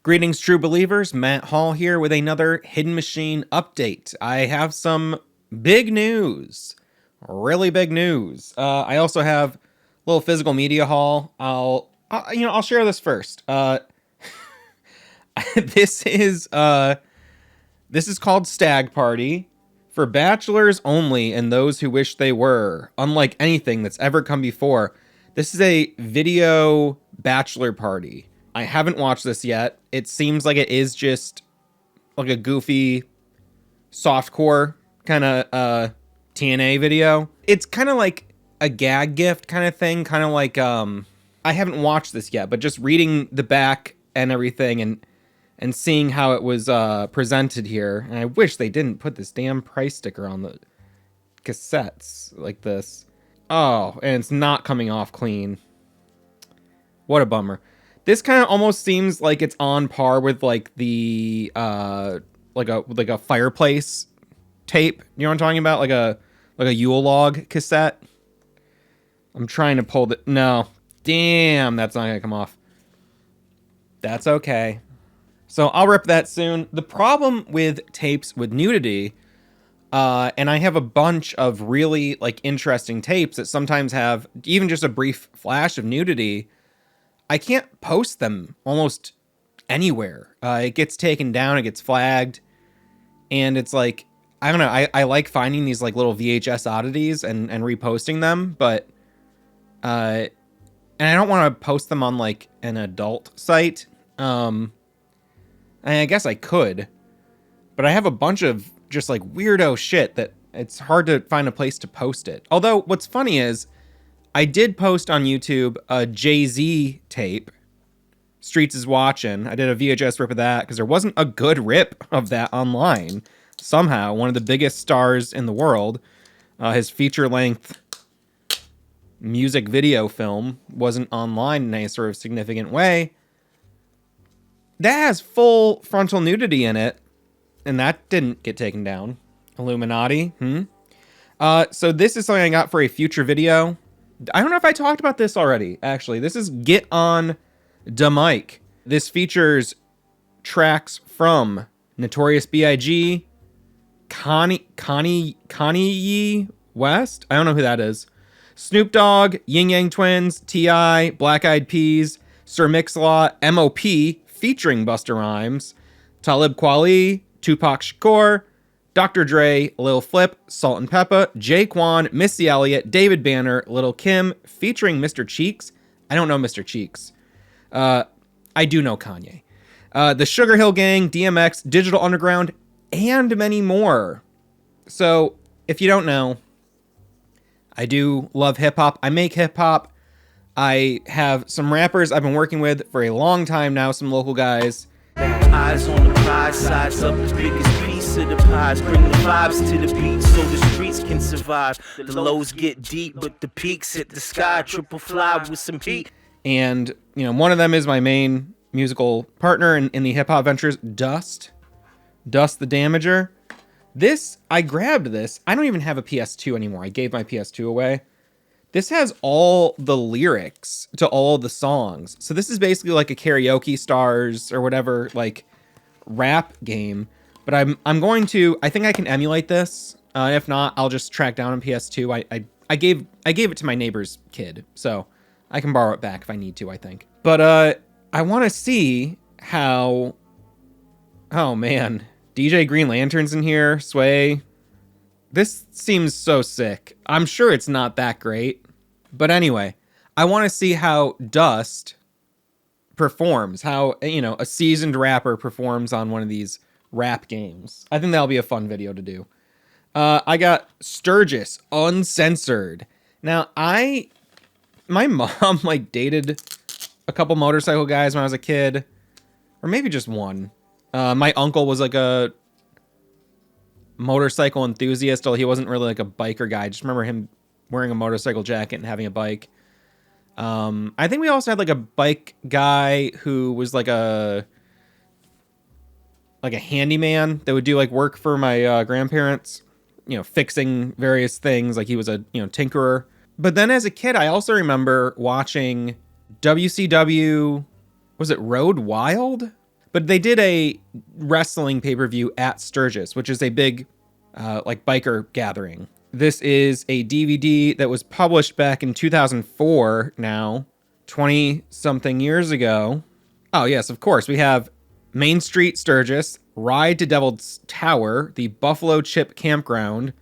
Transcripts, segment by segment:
Greetings, true believers. Matt Hall here with another Hidden Machine update. I have some big news, really big news. I also have a little physical media haul. I'll share this first. This is called Stag Party for bachelors only and those who wish they were. Unlike anything that's ever come before, this is a video bachelor party. I haven't watched this yet. It seems like it is just like a goofy softcore kind of TNA video. It's kind of like a gag gift kind of thing, kind of like I haven't watched this yet, but just reading the back and everything and seeing how it was presented here. And I wish they didn't put this damn price sticker on the cassettes like this. Oh, and it's not coming off clean. What a bummer. This kind of almost seems like it's on par with like the like a fireplace tape. You know what I'm talking about? Like a Yule log cassette. I'm trying to pull the no. Damn, that's not gonna come off. That's okay. So I'll rip that soon. The problem with tapes with nudity, and I have a bunch of really like interesting tapes that sometimes have even just a brief flash of nudity. I can't post them almost anywhere. It gets taken down, it gets flagged, and it's like, I don't know, I like finding these like little VHS oddities and reposting them, but, and I don't want to post them on like an adult site. I guess I could, but I have a bunch of just like weirdo shit that it's hard to find a place to post it. Although, what's funny is, I did post on YouTube a Jay-Z tape, Streets is Watching. I did a VHS rip of that because there wasn't a good rip of that online. Somehow, one of the biggest stars in the world, his feature-length music video film wasn't online in any sort of significant way. That has full frontal nudity in it, and that didn't get taken down. Illuminati, So this is something I got for a future video. I don't know if I talked about this already, actually. This is Get On Da Mic. This features tracks from Notorious B.I.G., Kanye West? I don't know who that is. Snoop Dogg, Ying Yang Twins, T.I., Black Eyed Peas, Sir Mix-a-Lot, M.O.P., featuring Busta Rhymes, Talib Kweli, Tupac Shakur, Dr. Dre, Lil Flip, Salt-N-Pepa, Jay-Quan, Missy Elliott, David Banner, Lil' Kim, featuring Mr. Cheeks. I don't know Mr. Cheeks. I do know Kanye. The Sugar Hill Gang, DMX, Digital Underground, and many more. So, if you don't know, I do love hip-hop. I make hip-hop. I have some rappers I've been working with for a long time now, some local guys. Eyes on the prize, size up the biggest piece of the pies. Bring the vibes to the beat so the streets can survive. The lows get deep, but the peaks hit the sky. Triple fly with some heat. And, you know, one of them is my main musical partner in the hip-hop ventures, Dust the Damager. I grabbed this. I don't even have a PS2 anymore. I gave my PS2 away. This has all the lyrics to all the songs. So this is basically like a Karaoke Stars or whatever, like, rap game. But I think I can emulate this. If not, I'll just track down on PS2. I gave it to my neighbor's kid, so I can borrow it back if I need to, I think. But I want to see how... Oh, man. DJ Green Lantern's in here. Sway. This seems so sick. I'm sure it's not that great. But anyway, I want to see how Dust performs. How, you know, a seasoned rapper performs on one of these rap games. I think that'll be a fun video to do. I got Sturgis Uncensored. Now, my mom, like, dated a couple motorcycle guys when I was a kid. Or maybe just one. My uncle was, like, a motorcycle enthusiast, although he wasn't really, like, a biker guy. I just remember him wearing a motorcycle jacket and having a bike. I think we also had, like, a bike guy who was, like a handyman that would do, like, work for my grandparents, you know, fixing various things. Like, he was a, you know, tinkerer. But then as a kid, I also remember watching WCW, was it Road Wild? But they did a wrestling pay-per-view at Sturgis, which is a big like biker gathering. This is a DVD that was published back in 2004 now, 20-something years ago. Oh, yes, of course. We have Main Street Sturgis, Ride to Devil's Tower, the Buffalo Chip Campground,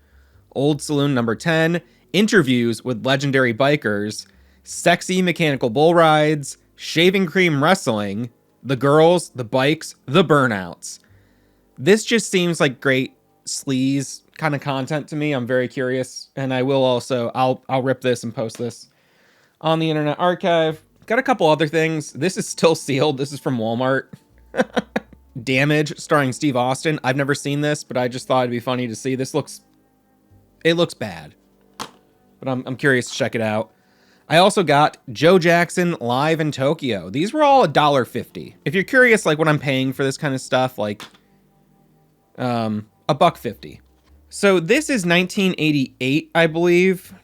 Old Saloon Number 10, Interviews with Legendary Bikers, Sexy Mechanical Bull Rides, Shaving Cream Wrestling, The Girls, The Bikes, The Burnouts. This just seems like great sleaze kind of content to me. I'm very curious, and I will also, I'll rip this and post this on the Internet Archive. Got a couple other things. This is still sealed. This is from Walmart. Damage, starring Steve Austin. I've never seen this, but I just thought it'd be funny to see. It looks bad, but I'm curious to check it out. I also got Joe Jackson live in Tokyo. These were all $1.50. If you're curious, like what I'm paying for this kind of stuff, like $1.50. So this is 1988, I believe.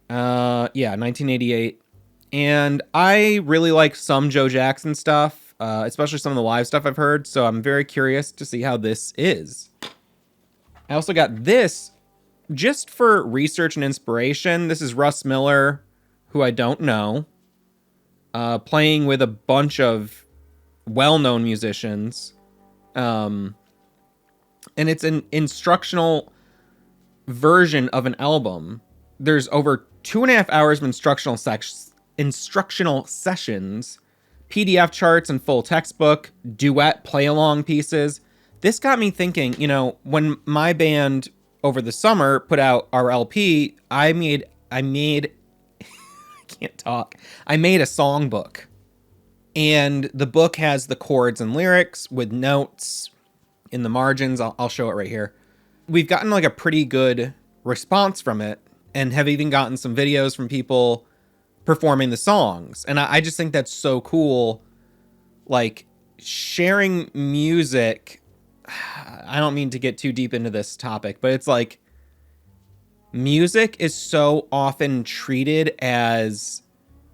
Yeah, 1988. And I really like some Joe Jackson stuff, especially some of the live stuff I've heard. So I'm very curious to see how this is. I also got this just for research and inspiration. This is Russ Miller, who I don't know, playing with a bunch of well-known musicians. And it's an instructional version of an album. There's over 2.5 hours of instructional sessions, PDF charts and full textbook, duet play-along pieces. This got me thinking, you know, when my band over the summer put out our LP, I made I can't talk. I made a songbook. And the book has the chords and lyrics with notes in the margins. I'll show it right here. We've gotten like a pretty good response from it and have even gotten some videos from people performing the songs. And I just think that's so cool. Like sharing music. I don't mean to get too deep into this topic, but it's like music is so often treated as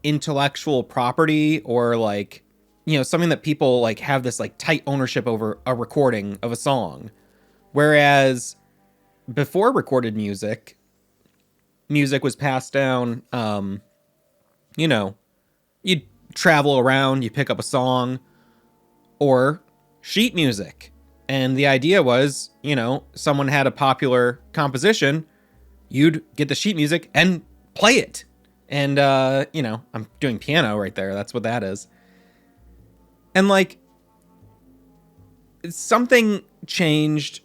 intellectual property or like, you know, something that people like have this like tight ownership over a recording of a song. Whereas before recorded music was passed down, you know, you'd travel around, you pick up a song, or sheet music. And the idea was, you know, someone had a popular composition, you'd get the sheet music and play it. And, you know, I'm doing piano right there. That's what that is. And like, something changed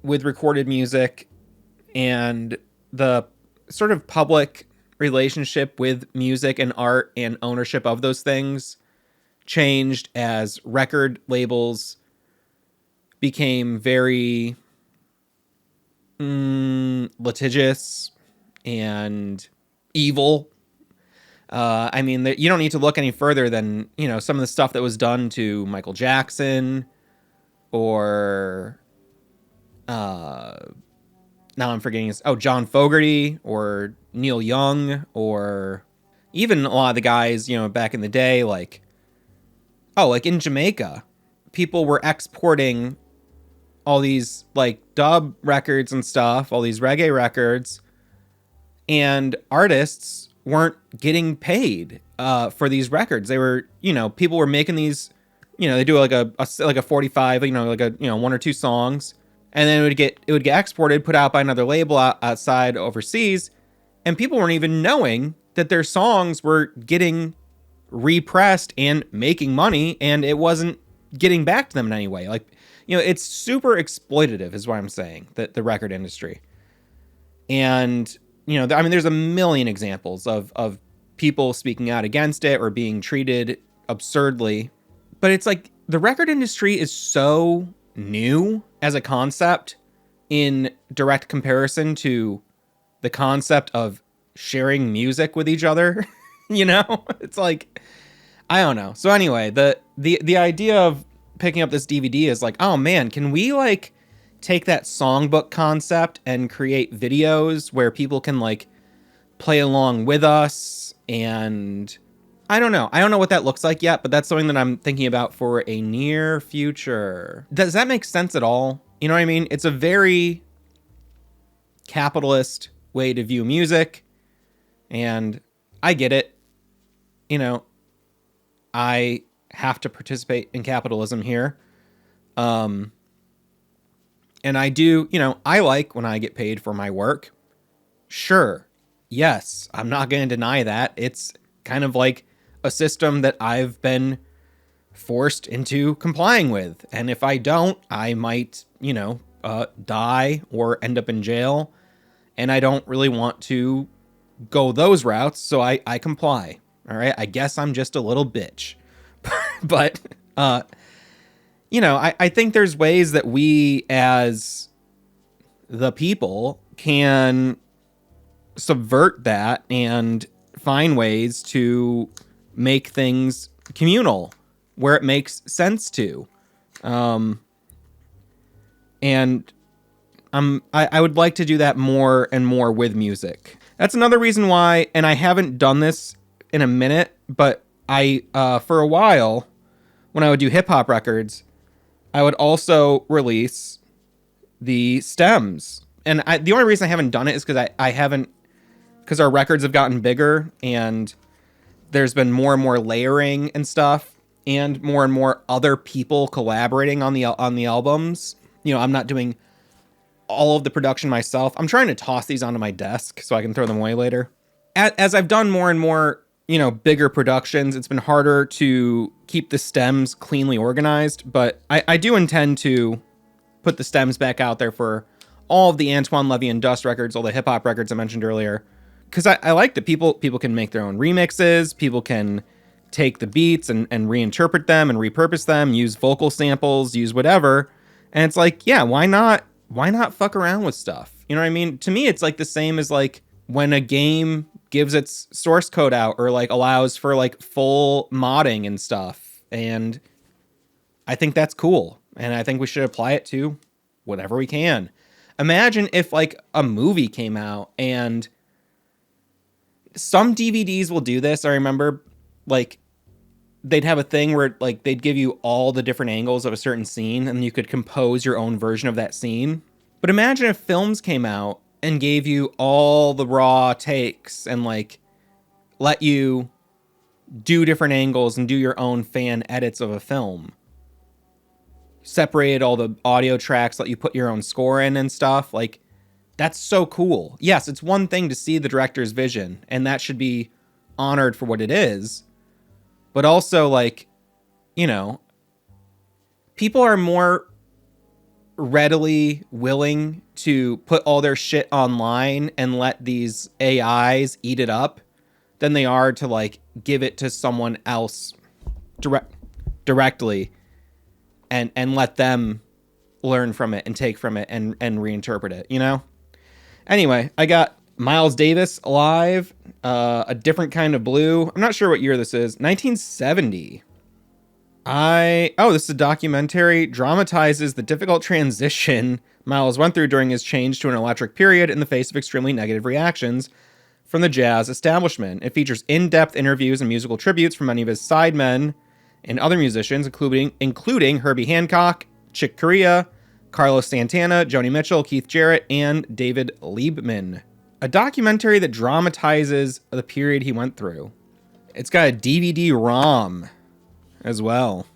with recorded music and the sort of public relationship with music and art and ownership of those things changed as record labels became very litigious and evil. I mean, you don't need to look any further than, you know, some of the stuff that was done to Michael Jackson or now I'm forgetting his, John Fogerty or Neil Young, or even a lot of the guys, you know, back in the day, like in Jamaica, people were exporting all these like dub records and stuff, all these reggae records, and artists weren't getting paid for these records. They were, you know, people were making these, you know, they do like a 45, you know, like a, you know, 1 or 2 songs, and then it would get exported, put out by another label outside overseas, and people weren't even knowing that their songs were getting repressed and making money, and it wasn't getting back to them in any way. Like, you know, it's super exploitative is what I'm saying, the record industry. And, you know, I mean, there's a million examples of people speaking out against it or being treated absurdly. But it's like the record industry is so new as a concept in direct comparison to the concept of sharing music with each other. You know, it's like, I don't know. So anyway, the idea of picking up this DVD is like, oh man, can we like take that songbook concept and create videos where people can like play along with us? And I don't know. I don't know what that looks like yet, but that's something that I'm thinking about for a near future. Does that make sense at all? You know what I mean? It's a very capitalist way to view music, and I get it. You know, I have to participate in capitalism here. And I do, you know, I like when I get paid for my work. Sure. Yes, I'm not going to deny that. It's kind of like a system that I've been forced into complying with. And if I don't, I might, you know, die or end up in jail. And I don't really want to go those routes, so I comply. All right. I guess I'm just a little bitch. But, you know, I think there's ways that we as the people can subvert that and find ways to make things communal where it makes sense to. And I would like to do that more and more with music. That's another reason why, and I haven't done this in a minute, but I, for a while, when I would do hip hop records, I would also release the stems. And the only reason I haven't done it is because I haven't, because our records have gotten bigger and there's been more and more layering and stuff and more other people collaborating on the albums. You know, I'm not doing all of the production myself. I'm trying to toss these onto my desk so I can throw them away later. As I've done more and more, you know, bigger productions, it's been harder to keep the stems cleanly organized, but I do intend to put the stems back out there for all of the Antoine Levy and Dust records, all the hip hop records I mentioned earlier, because I like that people can make their own remixes, people can take the beats and reinterpret them and repurpose them, use vocal samples, use whatever. And it's like, yeah, why not fuck around with stuff? You know what I mean? To me, it's like the same as like when a game gives its source code out or like allows for like full modding and stuff. And I think that's cool. And I think we should apply it to whatever we can. Imagine if like a movie came out, and some DVDs will do this. I remember like they'd have a thing where like they'd give you all the different angles of a certain scene and you could compose your own version of that scene. But imagine if films came out and gave you all the raw takes and like let you do different angles and do your own fan edits of a film. Separated all the audio tracks, let you put your own score in and stuff. Like, that's so cool. Yes, it's one thing to see the director's vision, and that should be honored for what it is. But also, like, you know, people are more readily willing to put all their shit online and let these AIs eat it up than they are to, like, give it to someone else directly and let them learn from it and take from it and reinterpret it, you know? Anyway, I got Miles Davis Alive, A Different Kind of Blue. I'm not sure what year this is. 1970. This is a documentary, dramatizes the difficult transition Miles went through during his change to an electric period in the face of extremely negative reactions from the jazz establishment. It features in-depth interviews and musical tributes from many of his sidemen and other musicians, including Herbie Hancock, Chick Corea, Carlos Santana, Joni Mitchell, Keith Jarrett, and David Liebman. A documentary that dramatizes the period he went through. It's got a DVD-ROM as well.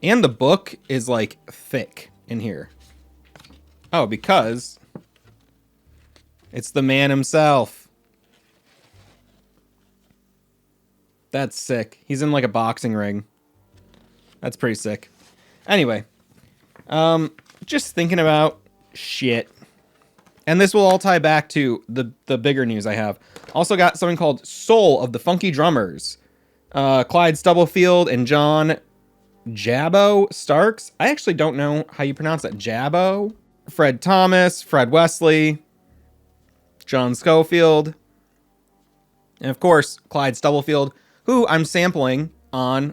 And the book is, like, thick in here. Oh, because it's the man himself. That's sick. He's in, like, a boxing ring. That's pretty sick. Anyway, just thinking about shit. And this will all tie back to the bigger news I have. Also got something called Soul of the Funky Drummers. Clyde Stubblefield and John Jabbo Starks. I actually don't know how you pronounce that. Jabbo? Fred Thomas, Fred Wesley, John Schofield, and of course, Clyde Stubblefield, who I'm sampling on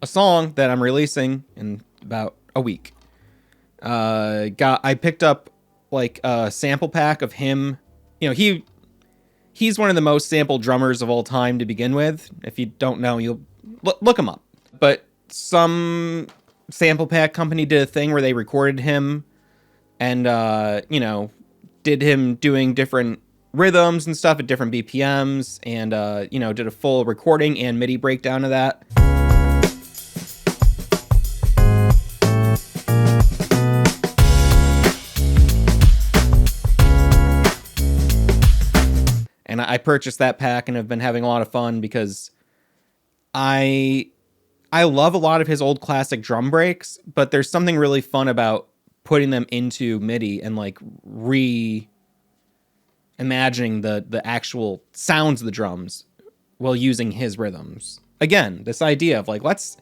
a song that I'm releasing in about a week. I picked up like a sample pack of him. You know, he He's one of the most sampled drummers of all time to begin with. If you don't know, you'll look him up. But some sample pack company did a thing where they recorded him and, did him doing different rhythms and stuff at different BPMs and, did a full recording and MIDI breakdown of that. And I purchased that pack and have been having a lot of fun because I love a lot of his old classic drum breaks, but there's something really fun about putting them into MIDI and like reimagining the actual sounds of the drums while using his rhythms. Again, this idea of like, let's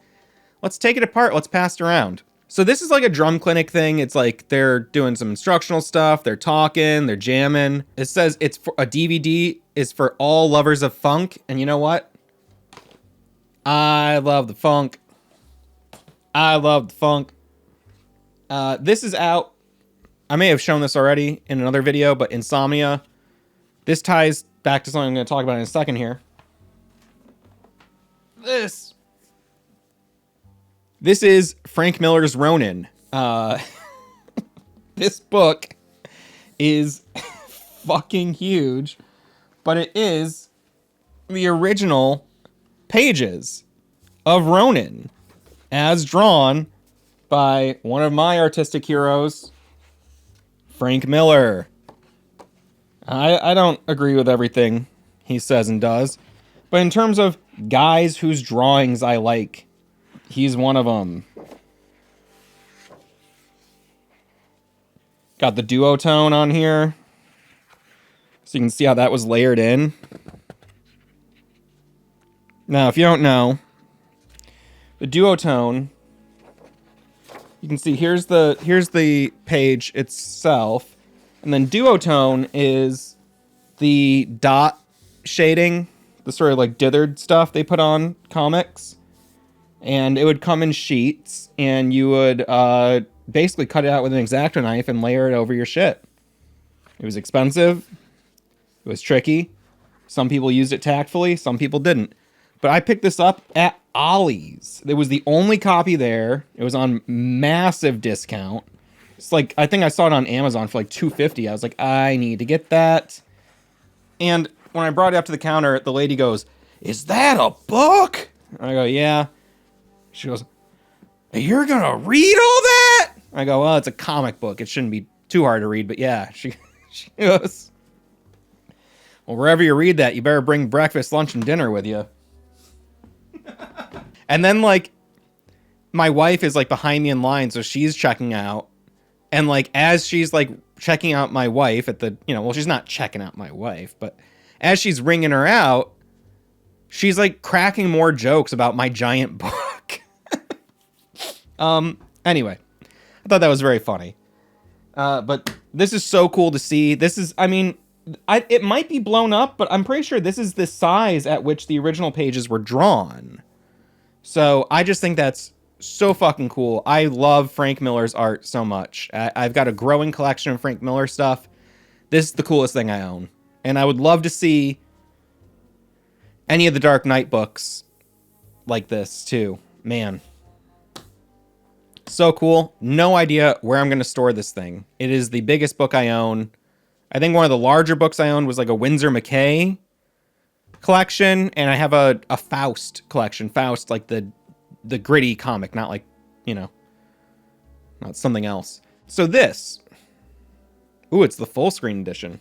take it apart, let's pass it around. So this is like a drum clinic thing. It's like they're doing some instructional stuff. They're talking, they're jamming. It says it's for a DVD is for all lovers of funk. And you know what? I love the funk. I love the funk. This is out. I may have shown this already in another video, but Insomnia. This ties back to something I'm going to talk about in a second here. This is Frank Miller's Ronin. This book is fucking huge, but it is the original pages of Ronin as drawn by one of my artistic heroes, Frank Miller. I don't agree with everything he says and does, but in terms of guys whose drawings I like, he's one of them. Got the duotone on here, so you can see how that was layered in. Now, if you don't know, the duotone, you can see here's the page itself, and then duotone is the dot shading, the sort of like dithered stuff they put on comics. And it would come in sheets, and you would basically cut it out with an X-Acto knife and layer it over your shit. It was expensive. It was tricky. Some people used it tactfully, some people didn't. But I picked this up at Ollie's. It was the only copy there. It was on massive discount. It's like, I think I saw it on Amazon for like $2.50. I was like, I need to get that. And when I brought it up to the counter, the lady goes, "Is that a book?" I go, "Yeah." She goes, "You're gonna read all that?" I go, "Well, it's a comic book. It shouldn't be too hard to read." But yeah, she goes, "Well, wherever you read that, you better bring breakfast, lunch, and dinner with you." And then, like, my wife is, like, behind me in line, so she's checking out. And, like, as she's, like, checking out my wife at the, well, she's not checking out my wife, but as she's ringing her out, she's, like, cracking more jokes about my giant book. Anyway, I thought that was very funny. But this is so cool to see. This is, it might be blown up, but I'm pretty sure this is the size at which the original pages were drawn. So I just think that's so fucking cool. I love Frank Miller's art so much. I've got a growing collection of Frank Miller stuff. This is the coolest thing I own. And I would love to see any of the Dark Knight books like this too. Man. So cool. No idea where I'm going to store this thing. It is the biggest book I own. I think one of the larger books I owned was like a Winsor McCay collection, and I have a Faust collection. Faust, like the gritty comic, not like, not something else. So this. Ooh, it's the full screen edition.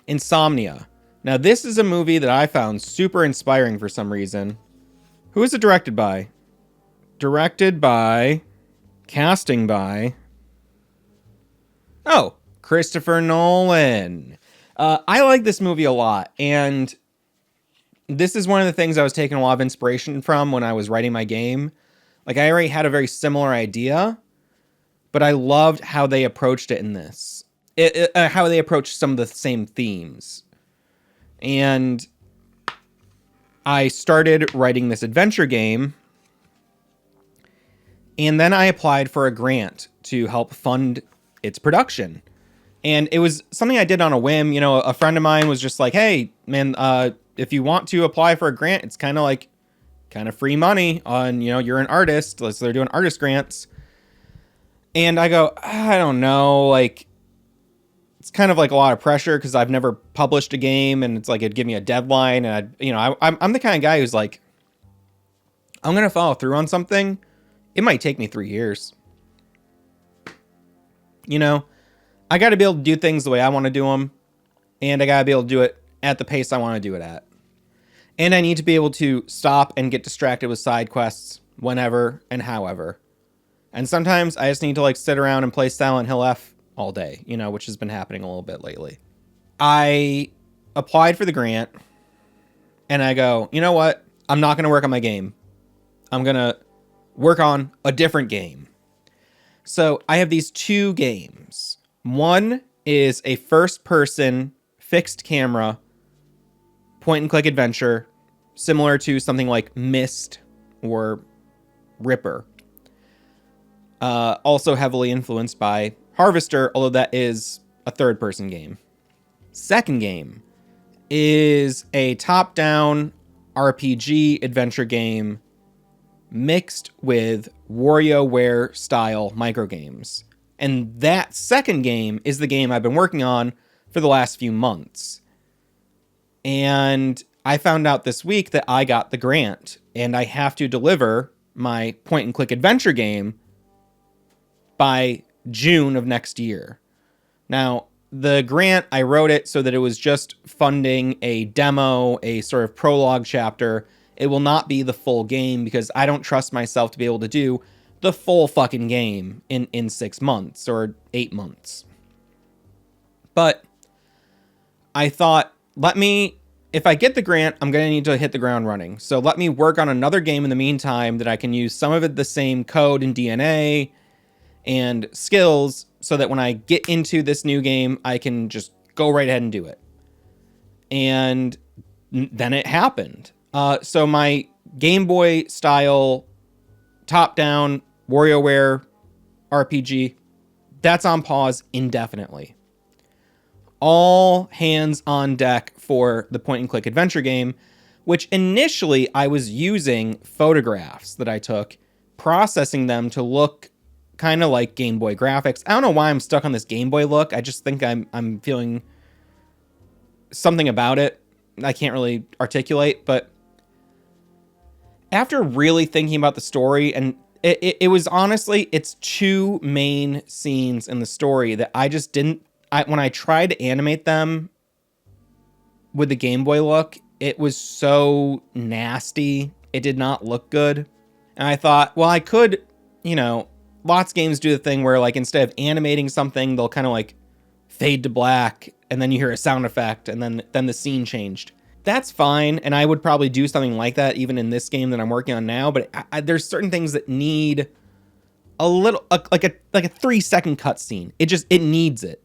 Insomnia. Now, this is a movie that I found super inspiring for some reason. Who is it directed by? Directed by, casting by, Christopher Nolan. I like this movie a lot, and this is one of the things I was taking a lot of inspiration from when I was writing my game. Like, I already had a very similar idea, but I loved how they approached it in this. How they approached some of the same themes. And I started writing this adventure game, and then I applied for a grant to help fund its production. And it was something I did on a whim. You know, a friend of mine was just like, hey, man, if you want to apply for a grant, it's kind of free money on, you know, you're an artist. So they're doing artist grants. And I go, I don't know, like, it's kind of like a lot of pressure because I've never published a game, and it's like it'd give me a deadline, and I'm the kind of guy who's like, I'm gonna follow through on something. It might take me 3 years. You know, I got to be able to do things the way I want to do them, and I got to be able to do it at the pace I want to do it at. And I need to be able to stop and get distracted with side quests whenever and however. And sometimes I just need to like sit around and play Silent Hill F all day, you know, which has been happening a little bit lately. I applied for the grant, and I go, you know what? I'm not going to work on my game. I'm going to work on a different game. So I have these 2 games. One is a first-person fixed camera point-and-click adventure, similar to something like Myst or Ripper. Also heavily influenced by Harvester, although that is a third-person game. Second game is a top-down RPG adventure game mixed with WarioWare-style microgames. And that second game is the game I've been working on for the last few months. And I found out this week that I got the grant, and I have to deliver my point-and-click adventure game by June of next year. Now, the grant, I wrote it so that it was just funding a demo, a sort of prologue chapter. It will not be the full game because I don't trust myself to be able to do the full fucking game in 6 months or 8 months. But I thought, if I get the grant, I'm going to need to hit the ground running. So let me work on another game in the meantime that I can use some of it the same code and DNA and skills so that when I get into this new game, I can just go right ahead and do it. And then it happened. So my Game Boy style top-down WarioWare RPG, that's on pause indefinitely. All hands on deck for the point-and-click adventure game, which initially I was using photographs that I took, processing them to look kind of like Game Boy graphics. I don't know why I'm stuck on this Game Boy look. I just think I'm feeling something about it. I can't really articulate, but after really thinking about the story, and it was honestly, it's 2 main scenes in the story that I just didn't, when I tried to animate them with the Game Boy look, it was so nasty. It did not look good. And I thought, well, I could, lots of games do the thing where like instead of animating something, they'll kind of like fade to black and then you hear a sound effect and then the scene changed. That's fine, and I would probably do something like that even in this game that I'm working on now, but there's certain things that need a little like a 3-second cutscene. It needs it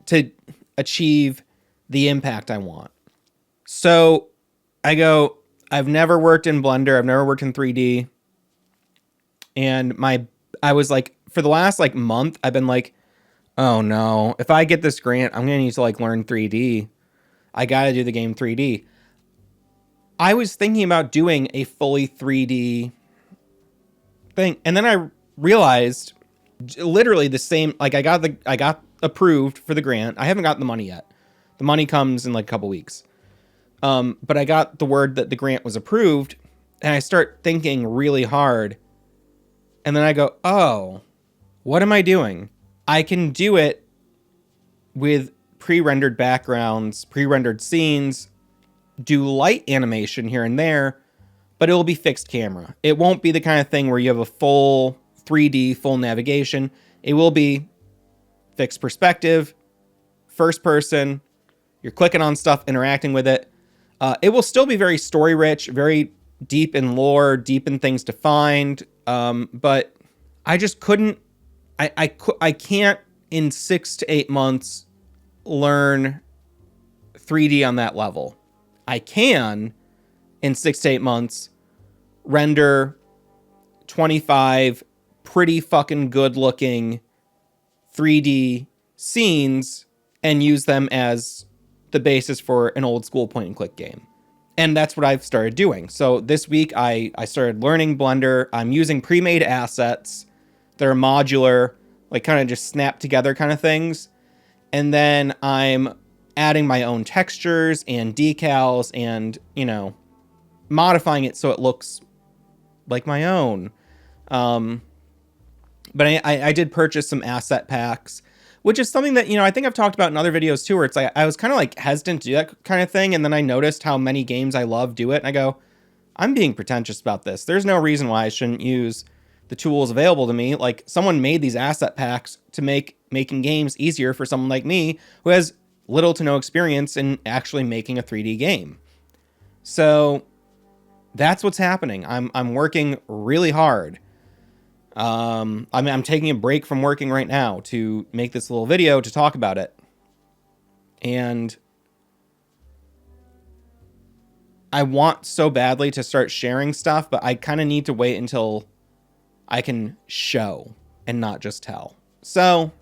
to achieve the impact I want. So I go, I've never worked in Blender, I've never worked in 3D. And I was like, for the last like month, I've been like, oh no, if I get this grant, I'm gonna need to like learn 3D. I gotta do the game 3D. I was thinking about doing a fully 3D thing, and then I realized literally the same, like I got approved for the grant. I haven't gotten the money yet. The money comes in like a couple weeks. But I got the word that the grant was approved, and I start thinking really hard. And then I go, oh, what am I doing? I can do it with pre-rendered backgrounds, pre-rendered scenes, do light animation here and there, but it will be fixed camera. It won't be the kind of thing where you have a full 3D, full navigation. It will be fixed perspective, first person, you're clicking on stuff, interacting with it. It will still be very story rich, very deep in lore, deep in things to find. But I just couldn't, I can't in 6 to 8 months learn 3D on that level. I can in 6 to 8 months render 25 pretty fucking good looking 3D scenes and use them as the basis for an old school point and click game. And that's what I've started doing. So this week I started learning Blender. I'm using pre-made assets that are modular, like kind of just snap together kind of things. And then I'm adding my own textures and decals and, you know, modifying it so it looks like my own. But I did purchase some asset packs, which is something that, you know, I think I've talked about in other videos too, where it's like, I was kind of like hesitant to do that kind of thing. And then I noticed how many games I love do it. And I go, I'm being pretentious about this. There's no reason why I shouldn't use the tools available to me. Like, someone made these asset packs to make making games easier for someone like me who has little to no experience in actually making a 3D game. So that's what's happening. I'm working really hard. I'm taking a break from working right now to make this little video to talk about it. And I want so badly to start sharing stuff, but I kind of need to wait until I can show and not just tell. So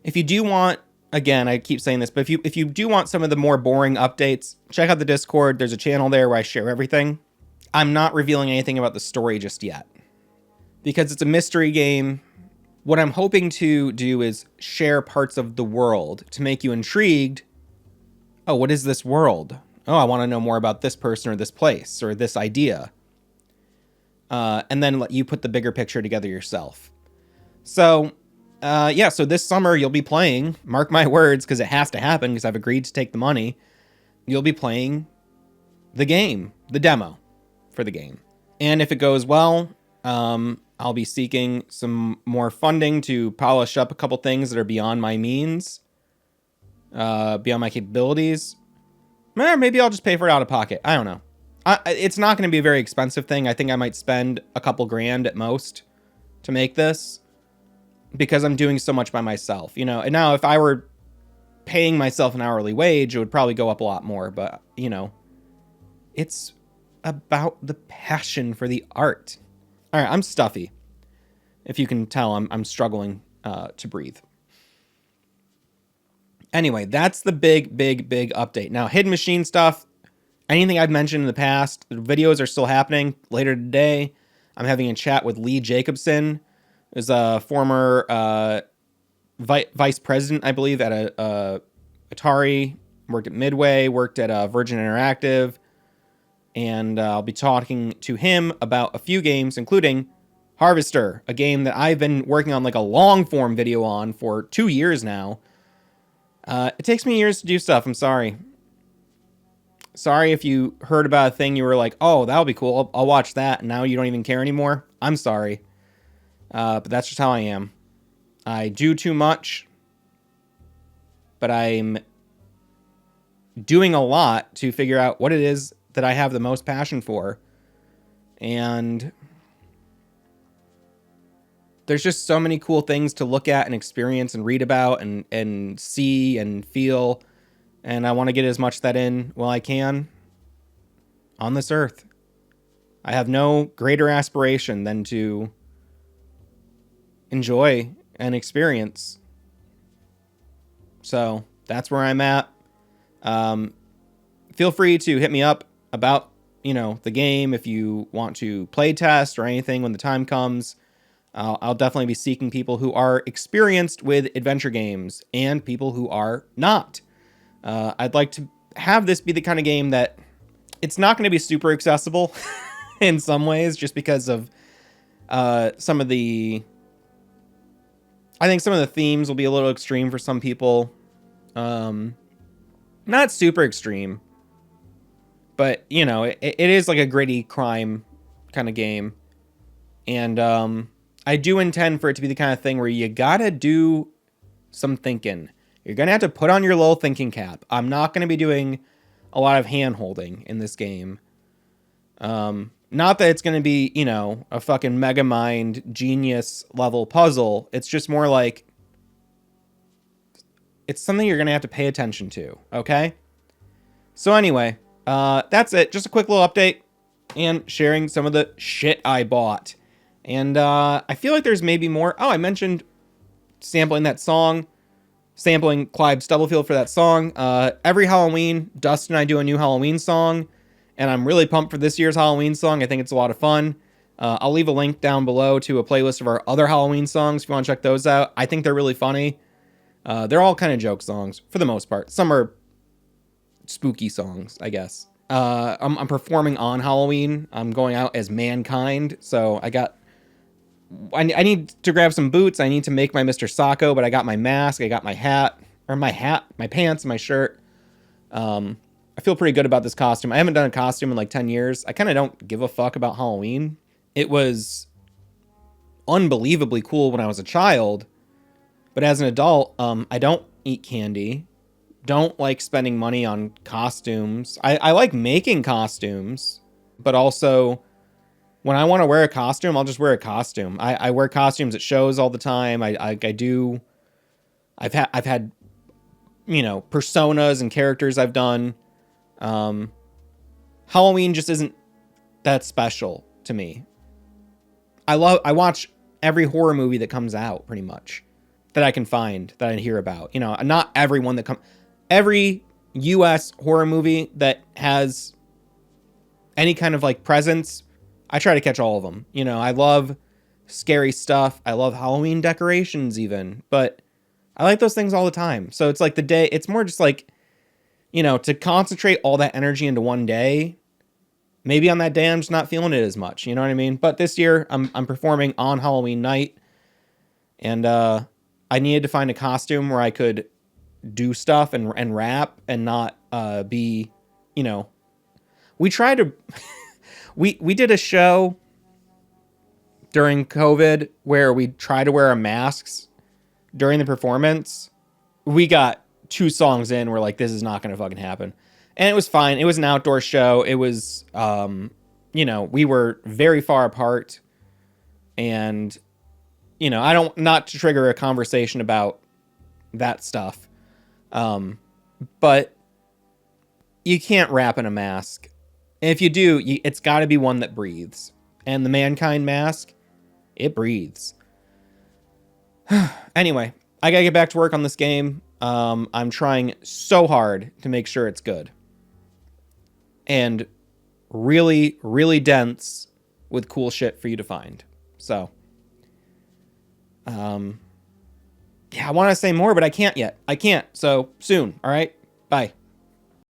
if you do want, again, I keep saying this, but if you do want some of the more boring updates, check out the Discord. There's a channel there where I share everything. I'm not revealing anything about the story just yet because it's a mystery game. What I'm hoping to do is share parts of the world to make you intrigued. Oh, what is this world? Oh, I want to know more about this person or this place or this idea. And then let you put the bigger picture together yourself. So, yeah, so this summer you'll be playing, mark my words, because it has to happen because I've agreed to take the money. You'll be playing the game, the demo for the game. And if it goes well, I'll be seeking some more funding to polish up a couple things that are beyond my means, beyond my capabilities. Maybe I'll just pay for it out of pocket. I don't know. It's not going to be a very expensive thing. I think I might spend a couple grand at most to make this because I'm doing so much by myself, you know. And now if I were paying myself an hourly wage, it would probably go up a lot more. But, you know, it's about the passion for the art. All right, I'm stuffy. If you can tell, I'm struggling to breathe. Anyway, that's the big update. Now, Hidden Machine stuff, anything I've mentioned in the past, the videos are still happening. Later today, I'm having a chat with Lee Jacobson, who's a former vice president, I believe, at Atari, worked at Midway, worked at Virgin Interactive, and I'll be talking to him about a few games, including Harvester, a game that I've been working on like a long form video on for 2 years now. It takes me years to do stuff. I'm sorry. Sorry if you heard about a thing you were like, oh, that'll be cool. I'll watch that. And now you don't even care anymore. I'm sorry. But that's just how I am. I do too much, but I'm doing a lot to figure out what it is that I have the most passion for. And there's just so many cool things to look at and experience and read about and see and feel. And I want to get as much of that in while I can on this earth. I have no greater aspiration than to enjoy and experience. So that's where I'm at. Feel free to hit me up about, you know, the game if you want to play test or anything when the time comes. I'll definitely be seeking people who are experienced with adventure games and people who are not. I'd like to have this be the kind of game that it's not going to be super accessible in some ways, just because of some of the... I think some of the themes will be a little extreme for some people. Not super extreme, but, you know, it is like a gritty crime kind of game. And I do intend for it to be the kind of thing where you gotta do some thinking. You're gonna have to put on your little thinking cap. I'm not gonna be doing a lot of hand-holding in this game. Not that it's gonna be, you know, a fucking Megamind genius level puzzle. It's just more like it's something you're gonna have to pay attention to, okay? So anyway, that's it. Just a quick little update and sharing some of the shit I bought. And I feel like there's maybe more. Oh, I mentioned sampling that song. sampling Clive Stubblefield for that song. Every Halloween, Dustin and I do a new Halloween song, and I'm really pumped for this year's Halloween song. I think it's a lot of fun. I'll leave a link down below to a playlist of our other Halloween songs if you want to check those out. I think they're really funny. They're all kind of joke songs for the most part. Some are spooky songs, I guess. I'm performing on Halloween. I'm going out as Mankind, so I need to grab some boots. I need to make my Mr. Sacco, but I got my mask, I got my hat, my pants, and my shirt. I feel pretty good about this costume. I haven't done a costume in like 10 years. I kind of don't give a fuck about Halloween. It was unbelievably cool when I was a child, but as an adult, I don't eat candy. Don't like spending money on costumes. I like making costumes, but also when I want to wear a costume, I'll just wear a costume. I wear costumes at shows all the time. I've had, you know, personas and characters I've done. Halloween just isn't that special to me. I watch every horror movie that comes out pretty much that I can find, that I hear about. You know, not everyone that every US horror movie that has any kind of like presence, I try to catch all of them. You know, I love scary stuff. I love Halloween decorations even, but I like those things all the time. So it's like the day, it's more just like, you know, to concentrate all that energy into one day. Maybe on that day, I'm just not feeling it as much. You know what I mean? But this year I'm performing on Halloween night, and, I needed to find a costume where I could do stuff and rap and not, be, you know, we tried to, we did a show during COVID where we tried to wear our masks during the performance. We got 2 songs in. We're like, this is not going to fucking happen. And it was fine. It was an outdoor show. It was, you know, we were very far apart, and, you know, not to trigger a conversation about that stuff. But you can't rap in a mask. And if you do, it's got to be one that breathes. And the Mankind mask, it breathes. Anyway, I gotta get back to work on this game. I'm trying so hard to make sure it's good. And really, really dense with cool shit for you to find. So, yeah, I want to say more, but I can't yet. I can't. So soon. All right. Bye.